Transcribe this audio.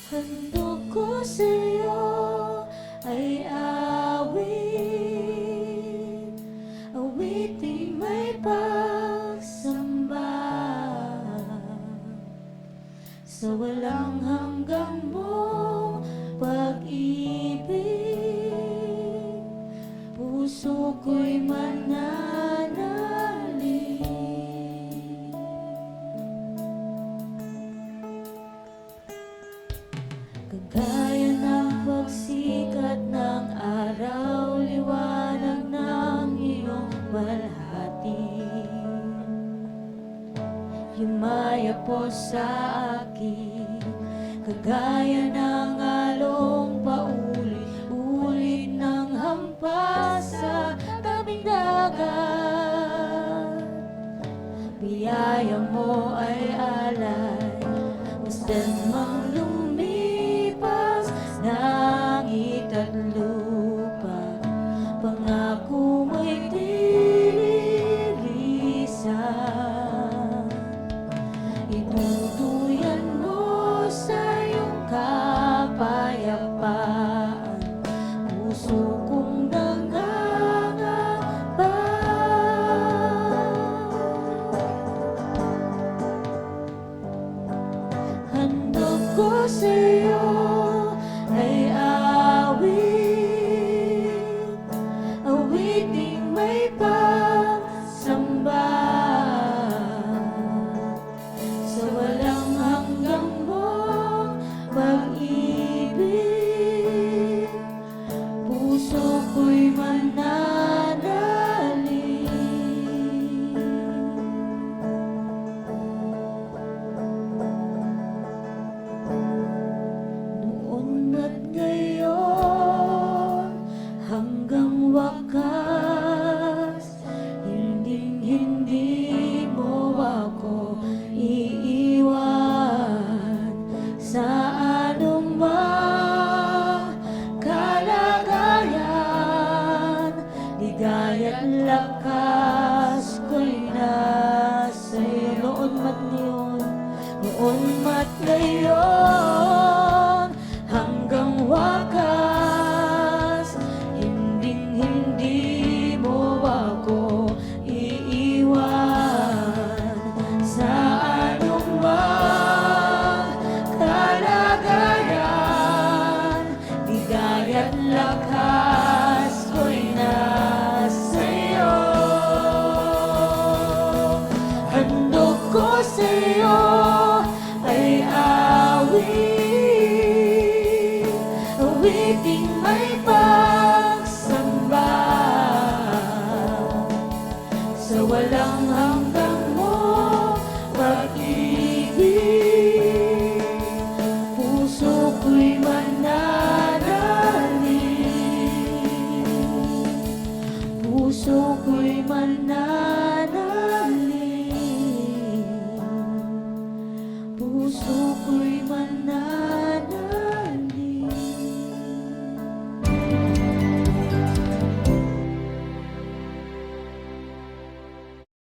Handog ko sa'yo ay awiting may pagsamba sa walang hanggang mong pag-ibig. Puso ko'y mananalig. Kagaya ng pagsikat ng araw, liwanag ng iyong walhati, himaya po sa akin. Kagaya ng along paulit-ulit ng hampas sa tabing dagat, biyaya mo ay alay, masdan mang lumipas langit at lupa. Pangako mo'y dililisan, itutuyan mo sa iyong kapayapaan. Puso kong nangangamba, handog ko sa'yo ay awiting may pagsamba sa walang hanggang mong pag-ibig. Puso ko'y mananalig. Noon at ngayon hanggang wakas, hindi mo ako iiwan sa anumang kalagayan. Ligaya't lakas ko'y nasa iyo. Noon mat ngayon hanggang wakas, hindi mo ako iiwan sa anumang kalagayan. Ligaya't lakas ko'y nasa iyo. Handog ko sa'yo ay awiting may pagsamba sa walang hanggang mong pag-ibig. Puso ko'y mananalig. Puso ko'y mananalig. Puso ko'y